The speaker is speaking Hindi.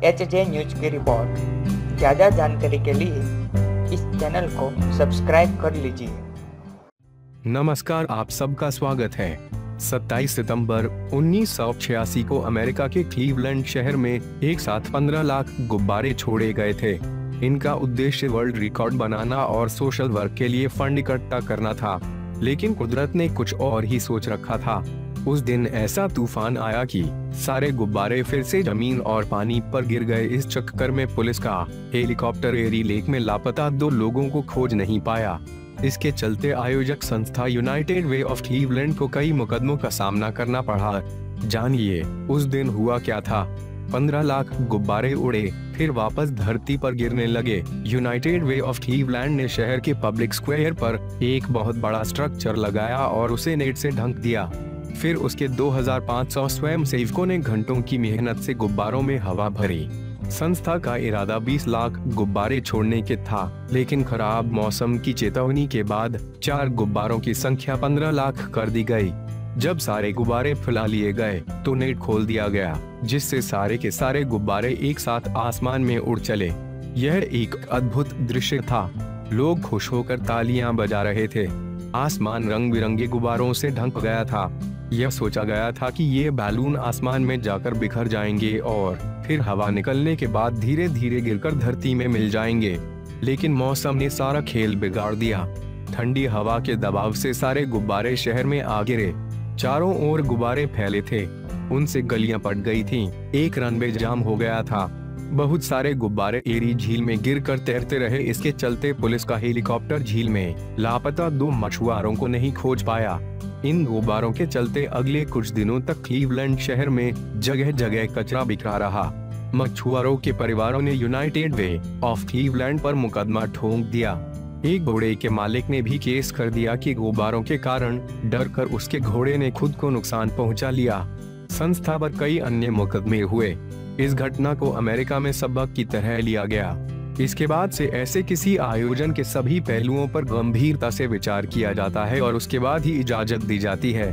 एचजे न्यूज की रिपोर्ट। ज़्यादा जानकारी के लिए इस चैनल को सब्सक्राइब कर लीजिए। नमस्कार, आप सबका स्वागत है। 27 सितंबर 1986 को अमेरिका के क्लीवलैंड शहर में एक साथ 15 लाख गुब्बारे छोड़े गए थे। इनका उद्देश्य वर्ल्ड रिकॉर्ड बनाना और सोशल वर्क के लिए फंड इकट्ठा करना था, लेकिन कुदरत ने कुछ और ही सोच रखा था। उस दिन ऐसा तूफान आया कि सारे गुब्बारे फिर से जमीन और पानी पर गिर गए। इस चक्कर में पुलिस का हेलीकॉप्टर एरी लेक में लापता 2 लोगों को खोज नहीं पाया। इसके चलते आयोजक संस्था यूनाइटेड वे ऑफ क्लीवलैंड को कई मुकदमों का सामना करना पड़ा। जानिए उस दिन हुआ क्या था। 15 लाख गुब्बारे उड़े, फिर वापस धरती पर गिरने लगे। यूनाइटेड वे ऑफ क्लीवलैंड ने शहर के पब्लिक स्क्वायर पर एक बहुत बड़ा स्ट्रक्चर लगाया और उसे नेट से ढक दिया। फिर उसके 2500 स्वयंसेवकों ने घंटों की मेहनत से गुब्बारों में हवा भरी। संस्था का इरादा 20 लाख गुब्बारे छोड़ने के था, लेकिन खराब मौसम की चेतावनी के बाद 4 गुब्बारों की संख्या 15 लाख कर दी गई। जब सारे गुब्बारे फैला लिए गए तो नेट खोल दिया गया, जिससे सारे के सारे गुब्बारे एक साथ आसमान में उड़ चले। यह एक अद्भुत दृश्य था। लोग खुश होकर तालियां बजा रहे थे। आसमान रंग बिरंगे गुब्बारों से ढक गया था। यह सोचा गया था कि ये बैलून आसमान में जाकर बिखर जाएंगे और फिर हवा निकलने के बाद धीरे धीरे गिरकर धरती में मिल जाएंगे। लेकिन मौसम ने सारा खेल बिगाड़ दिया। ठंडी हवा के दबाव से सारे गुब्बारे शहर में आ गिरे। चारों ओर गुब्बारे फैले थे, उनसे गलियां पट गई थीं। एक रनवे जाम हो गया था। बहुत सारे गुब्बारे एरी झील में गिरकर तैरते रहे। इसके चलते पुलिस का हेलीकॉप्टर झील में लापता 2 मछुआरों को नहीं खोज पाया। इन गुब्बारों के चलते अगले कुछ दिनों तक क्लीवलैंड शहर में जगह जगह कचरा बिखरा रहा। मछुआरों के परिवारों ने यूनाइटेड वे ऑफ क्लीवलैंड पर मुकदमा ठोक दिया। एक घोड़े के मालिक ने भी केस कर दिया कि गुब्बारों के कारण डर कर उसके घोड़े ने खुद को नुकसान पहुंचा लिया। संस्था पर कई अन्य मुकदमे हुए। इस घटना को अमेरिका में सबक की तरह लिया गया। इसके बाद से ऐसे किसी आयोजन के सभी पहलुओं पर गंभीरता से विचार किया जाता है और उसके बाद ही इजाजत दी जाती है।